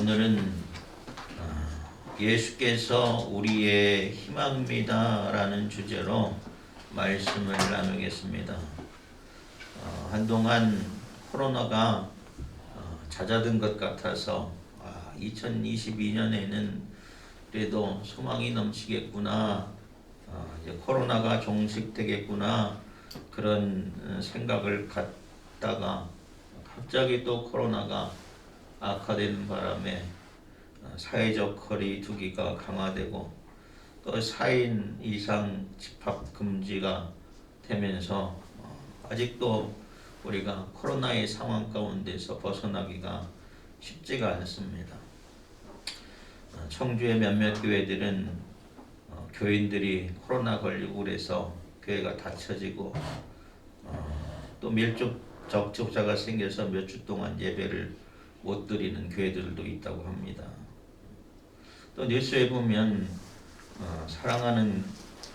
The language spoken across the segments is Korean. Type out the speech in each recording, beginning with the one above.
오늘은 예수께서 우리의 희망입니다 라는 주제로 말씀을 나누겠습니다. 한동안 코로나가 잦아든 것 같아서 2022년에는 그래도 소망이 넘치겠구나, 이제 코로나가 종식되겠구나 그런 생각을 갖다가 갑자기 또 코로나가 악화되는 바람에 사회적 거리 두기가 강화되고 또 4인 이상 집합 금지가 되면서 아직도 우리가 코로나의 상황 가운데서 벗어나기가 쉽지가 않습니다. 청주의 몇몇 교회들은 교인들이 코로나 걸리고 그래서 교회가 닫혀지고 또 밀접 접촉자가 생겨서 몇 주 동안 예배를 못 드리는 교회들도 있다고 합니다. 또 뉴스에 보면 사랑하는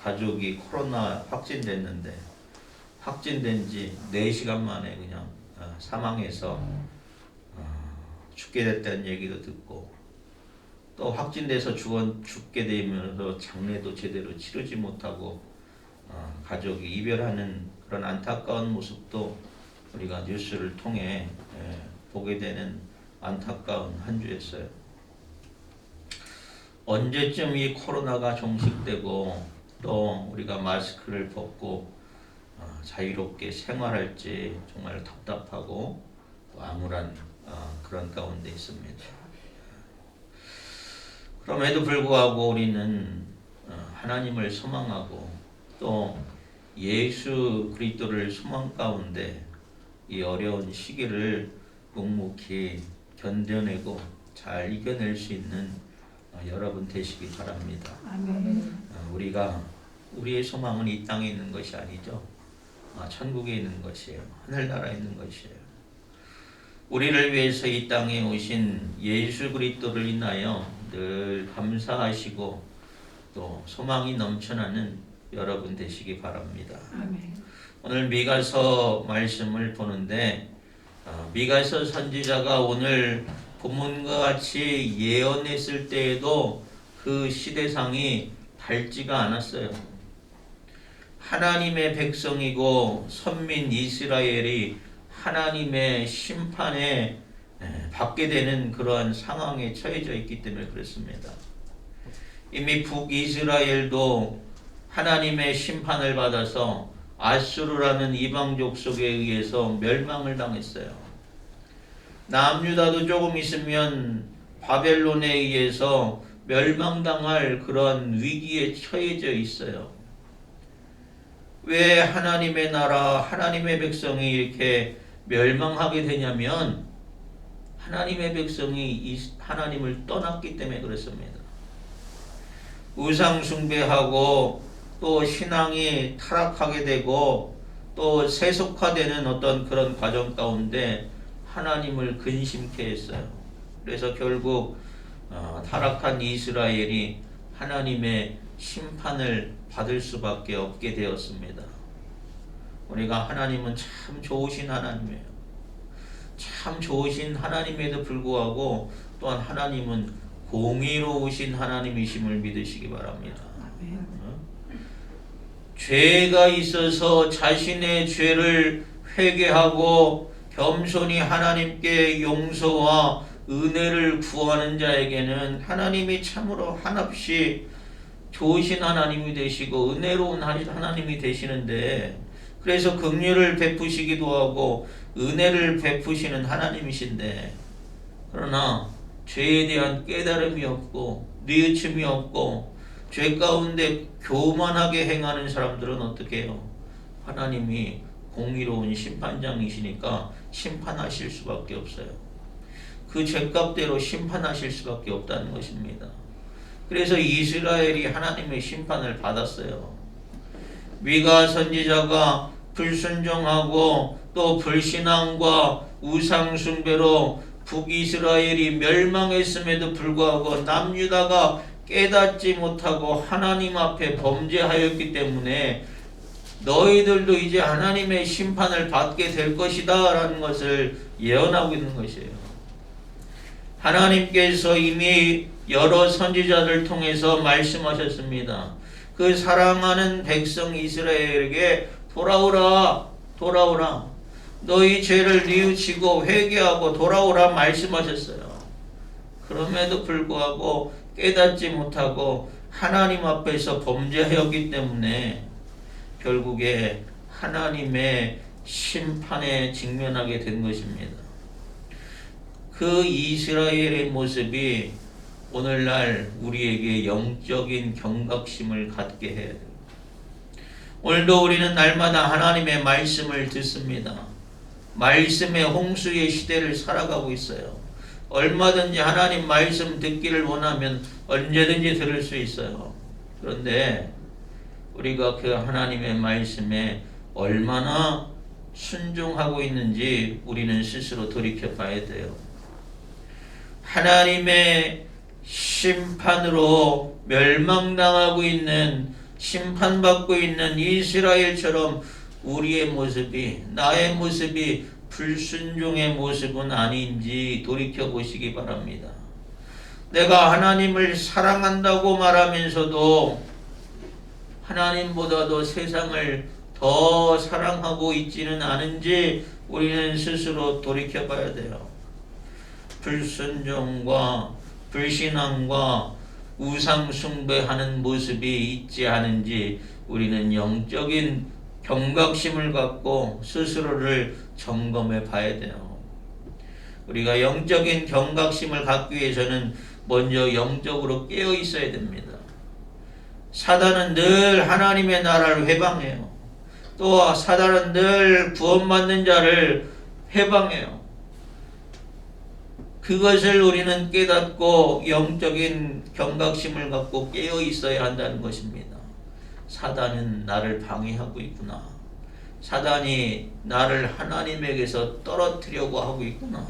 가족이 코로나 확진됐는데 확진된 지 4시간 만에 그냥 사망해서 죽게 됐다는 얘기도 듣고 또 확진돼서 죽게 되면서 장례도 제대로 치르지 못하고 가족이 이별하는 그런 안타까운 모습도 우리가 뉴스를 통해 보게 되는 안타까운 한 주였어요. 언제쯤 이 코로나가 종식되고 또 우리가 마스크를 벗고 자유롭게 생활할지 정말 답답하고 또 암울한 그런 가운데 있습니다. 그럼에도 불구하고 우리는 하나님을 소망하고 또 예수 그리스도를 소망 가운데 이 어려운 시기를 묵묵히 견뎌내고 잘 이겨낼 수 있는 여러분 되시기 바랍니다. 아멘. 우리의 소망은 이 땅에 있는 것이 아니죠. 천국에 있는 것이에요. 하늘나라에 있는 것이에요. 우리를 위해서 이 땅에 오신 예수 그리스도를 인하여 늘 감사하시고 또 소망이 넘쳐나는 여러분 되시기 바랍니다. 아멘. 오늘 미가서 말씀을 보는데 미가서 선지자가 오늘 본문과 같이 예언했을 때에도 그 시대상이 밝지가 않았어요. 하나님의 백성이고 선민 이스라엘이 하나님의 심판에 받게 되는 그러한 상황에 처해져 있기 때문에 그렇습니다. 이미 북이스라엘도 하나님의 심판을 받아서 아수르라는 이방 족속에 의해서 멸망을 당했어요. 남유다도 조금 있으면 바벨론에 의해서 멸망당할 그런 위기에 처해져 있어요. 왜 하나님의 나라, 하나님의 백성이 이렇게 멸망하게 되냐면 하나님의 백성이 하나님을 떠났기 때문에 그렇습니다. 우상 숭배하고 또 신앙이 타락하게 되고 또 세속화되는 어떤 그런 과정 가운데 하나님을 근심케 했어요. 그래서 결국 타락한 이스라엘이 하나님의 심판을 받을 수밖에 없게 되었습니다. 우리가 하나님은 참 좋으신 하나님이에요. 참 좋으신 하나님에도 불구하고 또한 하나님은 공의로우신 하나님이심을 믿으시기 바랍니다. 죄가 있어서 자신의 죄를 회개하고 겸손히 하나님께 용서와 은혜를 구하는 자에게는 하나님이 참으로 한없이 좋으신 하나님이 되시고 은혜로운 하나님이 되시는데 그래서 긍휼을 베푸시기도 하고 은혜를 베푸시는 하나님이신데 그러나 죄에 대한 깨달음이 없고 뉘우침이 없고 죄 가운데 교만하게 행하는 사람들은 어떻게 해요? 하나님이 공의로운 심판장이시니까 심판하실 수밖에 없어요. 그 죄값대로 심판하실 수밖에 없다는 것입니다. 그래서 이스라엘이 하나님의 심판을 받았어요. 미가 선지자가 불순종하고 또 불신앙과 우상숭배로 북이스라엘이 멸망했음에도 불구하고 남유다가 깨닫지 못하고 하나님 앞에 범죄하였기 때문에 너희들도 이제 하나님의 심판을 받게 될 것이다 라는 것을 예언하고 있는 것이에요. 하나님께서 이미 여러 선지자들 통해서 말씀하셨습니다. 그 사랑하는 백성 이스라엘에게 돌아오라, 돌아오라. 너희 죄를 뉘우치고 회개하고 돌아오라 말씀하셨어요. 그럼에도 불구하고 깨닫지 못하고 하나님 앞에서 범죄하였기 때문에 결국에 하나님의 심판에 직면하게 된 것입니다. 그 이스라엘의 모습이 오늘날 우리에게 영적인 경각심을 갖게 해야 돼요. 오늘도 우리는 날마다 하나님의 말씀을 듣습니다. 말씀의 홍수의 시대를 살아가고 있어요. 얼마든지 하나님 말씀 듣기를 원하면 언제든지 들을 수 있어요. 그런데 우리가 그 하나님의 말씀에 얼마나 순종하고 있는지 우리는 스스로 돌이켜 봐야 돼요. 하나님의 심판으로 멸망당하고 있는, 심판받고 있는 이스라엘처럼 우리의 모습이, 나의 모습이 불순종의 모습은 아닌지 돌이켜 보시기 바랍니다. 내가 하나님을 사랑한다고 말하면서도 하나님보다도 세상을 더 사랑하고 있지는 않은지 우리는 스스로 돌이켜 봐야 돼요. 불순종과 불신앙과 우상 숭배하는 모습이 있지 않은지 우리는 영적인 경각심을 갖고 스스로를 점검해 봐야 돼요. 우리가 영적인 경각심을 갖기 위해서는 먼저 영적으로 깨어 있어야 됩니다. 사단은 늘 하나님의 나라를 회방해요. 또 사단은 늘 구원받는 자를 회방해요. 그것을 우리는 깨닫고 영적인 경각심을 갖고 깨어 있어야 한다는 것입니다. 사단은 나를 방해하고 있구나. 사단이 나를 하나님에게서 떨어뜨리려고 하고 있구나.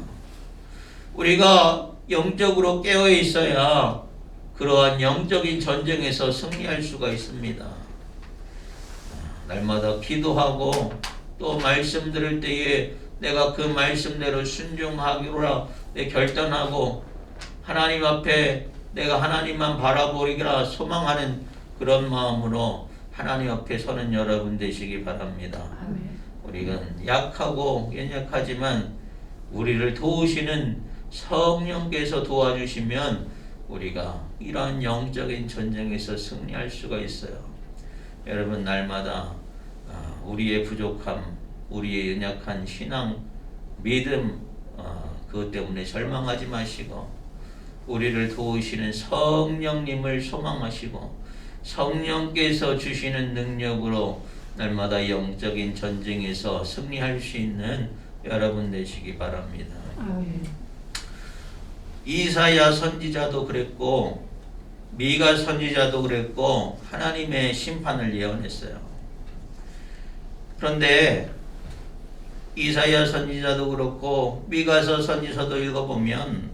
우리가 영적으로 깨어 있어야 그러한 영적인 전쟁에서 승리할 수가 있습니다. 날마다 기도하고 또 말씀 들을 때에 내가 그 말씀대로 순종하기로 결단하고 하나님 앞에 내가 하나님만 바라보리라 소망하는 그런 마음으로 하나님 앞에 서는 여러분 되시기 바랍니다. 아멘. 우리는 약하고 연약하지만 우리를 도우시는 성령께서 도와주시면 우리가 이러한 영적인 전쟁에서 승리할 수가 있어요. 여러분 날마다 우리의 부족함, 우리의 연약한 신앙, 믿음 그것 때문에 절망하지 마시고 우리를 도우시는 성령님을 소망하시고 성령께서 주시는 능력으로 날마다 영적인 전쟁에서 승리할 수 있는 여러분 되시기 바랍니다. 아멘. 이사야 선지자도 그랬고 미가 선지자도 그랬고 하나님의 심판을 예언했어요. 그런데 이사야 선지자도 그렇고 미가서 선지서도 읽어보면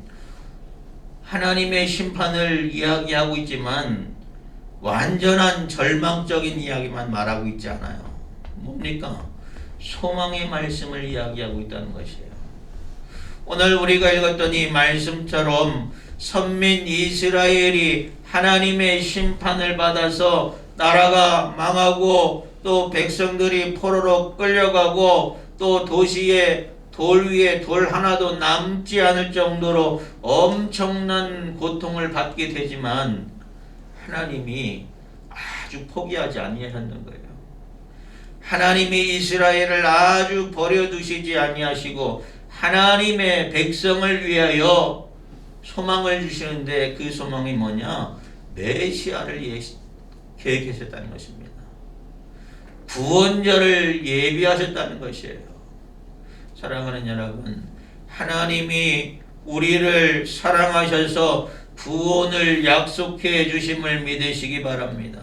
하나님의 심판을 이야기하고 있지만 완전한 절망적인 이야기만 말하고 있지 않아요. 뭡니까? 소망의 말씀을 이야기하고 있다는 것이에요. 오늘 우리가 읽었던 이 말씀처럼 선민 이스라엘이 하나님의 심판을 받아서 나라가 망하고 또 백성들이 포로로 끌려가고 또 도시에 돌 위에 돌 하나도 남지 않을 정도로 엄청난 고통을 받게 되지만 하나님이 아주 포기하지 아니하셨는 거예요. 하나님이 이스라엘을 아주 버려두시지 아니하시고 하나님의 백성을 위하여 소망을 주시는데 그 소망이 뭐냐? 메시아를 계획하셨다는 것입니다. 구원자를 예비하셨다는 것이에요. 사랑하는 여러분, 하나님이 우리를 사랑하셔서 구원을 약속해 주심을 믿으시기 바랍니다.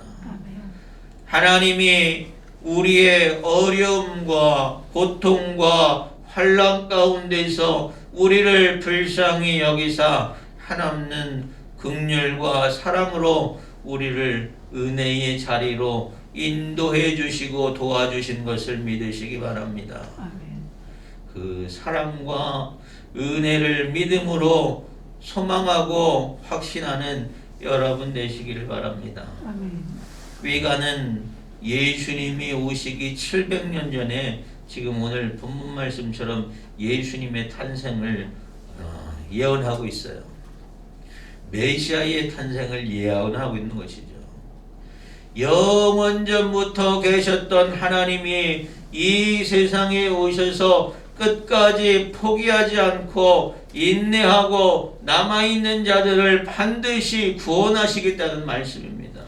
하나님이 우리의 어려움과 고통과 환난 가운데서 우리를 불쌍히 여기사 한없는 긍휼과 사랑으로 우리를 은혜의 자리로 인도해 주시고 도와주신 것을 믿으시기 바랍니다. 아멘. 그 사랑과 은혜를 믿음으로 소망하고 확신하는 여러분 되시기를 바랍니다. 아멘. 위가는 예수님이 오시기 700년 전에 지금 오늘 본문 말씀처럼 예수님의 탄생을 예언하고 있어요. 메시아의 탄생을 예언하고 있는 것이죠. 영원전부터 계셨던 하나님이 이 세상에 오셔서 끝까지 포기하지 않고 인내하고 남아있는 자들을 반드시 구원하시겠다는 말씀입니다.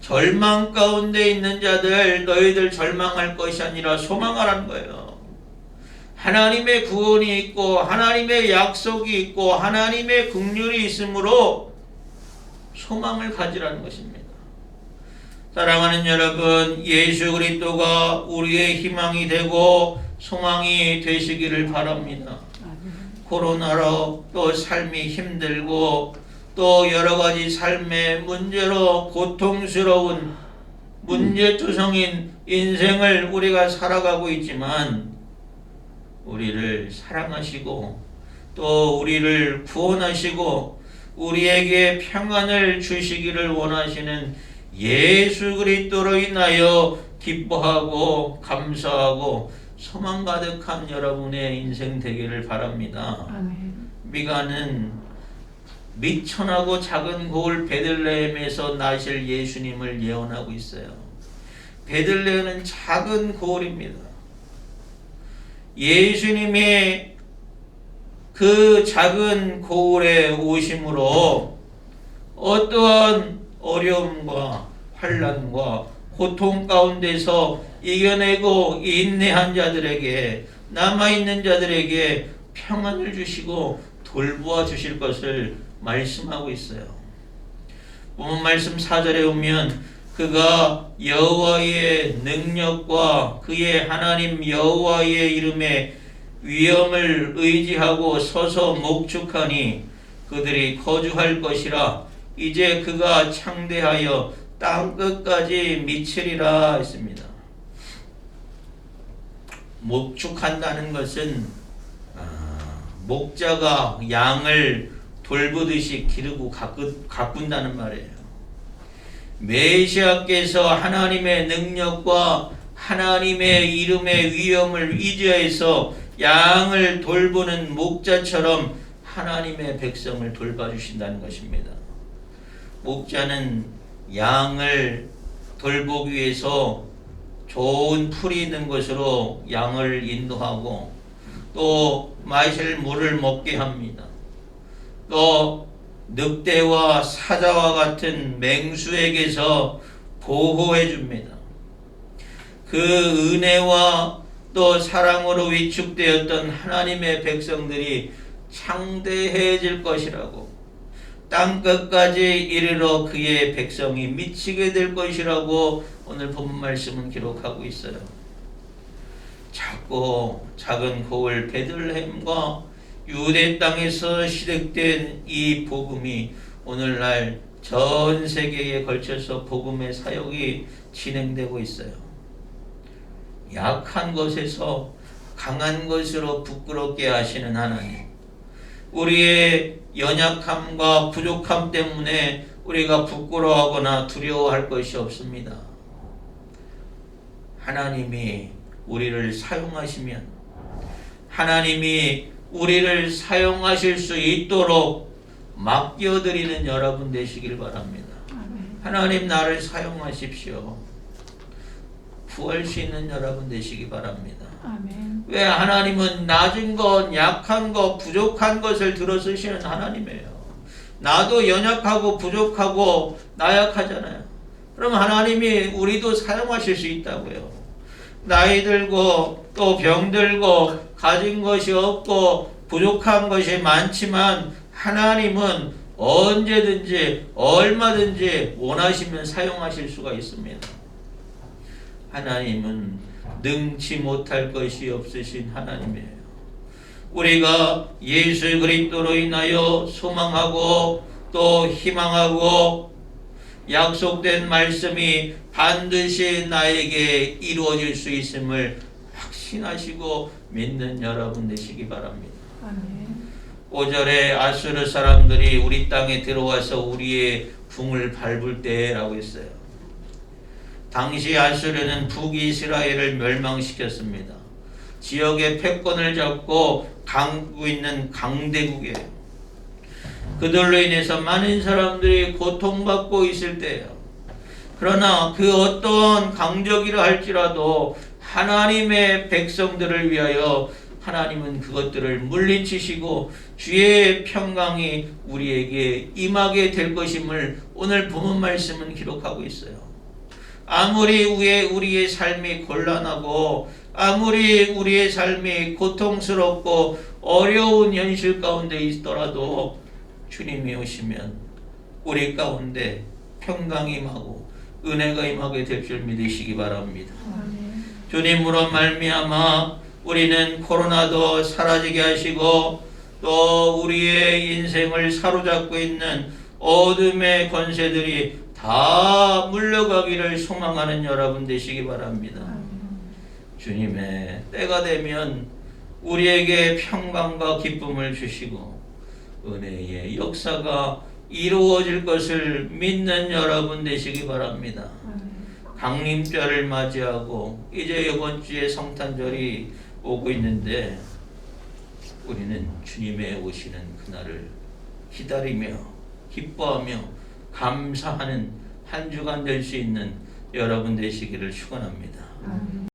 절망 가운데 있는 자들, 너희들 절망할 것이 아니라 소망하라는 거예요. 하나님의 구원이 있고 하나님의 약속이 있고 하나님의 긍휼이 있으므로 소망을 가지라는 것입니다. 사랑하는 여러분, 예수 그리스도가 우리의 희망이 되고 소망이 되시기를 바랍니다. 코로나로 또 삶이 힘들고 또 여러 가지 삶의 문제로 고통스러운 문제투성인 인생을 우리가 살아가고 있지만 우리를 사랑하시고 또 우리를 구원하시고 우리에게 평안을 주시기를 원하시는 예수 그리스도로 인하여 기뻐하고 감사하고 소망 가득한 여러분의 인생 되기를 바랍니다. 아멘. 미가는 미천하고 작은 고을 베들레헴에서 나실 예수님을 예언하고 있어요. 베들레헴은 작은 고을입니다. 예수님의 그 작은 고을에 오심으로 어떠한 어려움과 환난과 고통 가운데서 이겨내고 인내한 자들에게 남아있는 자들에게 평안을 주시고 돌보아 주실 것을 말씀하고 있어요. 본문 말씀 4절에 오면 그가 여호와의 능력과 그의 하나님 여호와의 이름에 위엄을 의지하고 서서 목축하니 그들이 거주할 것이라. 이제 그가 창대하여 땅 끝까지 미치리라 했습니다. 목축한다는 것은 목자가 양을 돌보듯이 기르고 가꾼다는 말이에요. 메시아께서 하나님의 능력과 하나님의 이름의 위엄을 의지해서 양을 돌보는 목자처럼 하나님의 백성을 돌봐주신다는 것입니다. 목자는 양을 돌보기 위해서 좋은 풀이 있는 곳으로 양을 인도하고 또 마실 물을 먹게 합니다. 또 늑대와 사자와 같은 맹수에게서 보호해 줍니다. 그 은혜와 또 사랑으로 위축되었던 하나님의 백성들이 창대해질 것이라고, 땅 끝까지 이르러 그의 백성이 미치게 될 것이라고 오늘 본문 말씀은 기록하고 있어요. 작고 작은 고을 베들레헴과 유대 땅에서 시작된 이 복음이 오늘날 전 세계에 걸쳐서 복음의 사역이 진행되고 있어요. 약한 것에서 강한 것으로 부끄럽게 하시는 하나님, 우리의 연약함과 부족함 때문에 우리가 부끄러워하거나 두려워할 것이 없습니다. 하나님이 우리를 사용하시면 하나님이 우리를 사용하실 수 있도록 맡겨드리는 여러분 되시길 바랍니다. 하나님 나를 사용하십시오. 구할 수 있는 여러분 되시기 바랍니다. 아멘. 왜? 하나님은 낮은 것, 약한 것, 부족한 것을 들어 쓰시는 하나님이에요. 나도 연약하고 부족하고 나약하잖아요. 그럼 하나님이 우리도 사용하실 수 있다고요. 나이 들고 또 병들고 가진 것이 없고 부족한 것이 많지만 하나님은 언제든지 얼마든지 원하시면 사용하실 수가 있습니다. 하나님은 능치 못할 것이 없으신 하나님이에요. 우리가 예수 그리스도로 인하여 소망하고 또 희망하고 약속된 말씀이 반드시 나에게 이루어질 수 있음을 확신하시고 믿는 여러분 되시기 바랍니다. 아멘. 5절에 아수르 사람들이 우리 땅에 들어와서 우리의 궁을 밟을 때라고 했어요. 당시 아수르는 북이스라엘을 멸망시켰습니다. 지역의 패권을 잡고 강고 있는 강대국이에요. 그들로 인해서 많은 사람들이 고통받고 있을 때예요. 그러나 그 어떤 강적이라 할지라도 하나님의 백성들을 위하여 하나님은 그것들을 물리치시고 주의 평강이 우리에게 임하게 될 것임을 오늘 본문 말씀은 기록하고 있어요. 아무리 우리의 삶이 곤란하고 아무리 우리의 삶이 고통스럽고 어려운 현실 가운데 있더라도 주님이 오시면 우리 가운데 평강이 임하고 은혜가 임하게 될 줄 믿으시기 바랍니다. 주님으로 말미암아 우리는 코로나도 사라지게 하시고 또 우리의 인생을 사로잡고 있는 어둠의 권세들이 다 물러가기를 소망하는 여러분 되시기 바랍니다. 주님의 때가 되면 우리에게 평강과 기쁨을 주시고 은혜의 역사가 이루어질 것을 믿는 여러분 되시기 바랍니다. 강림절을 맞이하고 이제 이번 주에 성탄절이 오고 있는데 우리는 주님의 오시는 그날을 기다리며 기뻐하며 감사하는 한 주간 될 수 있는 여러분 되시기를 축원합니다.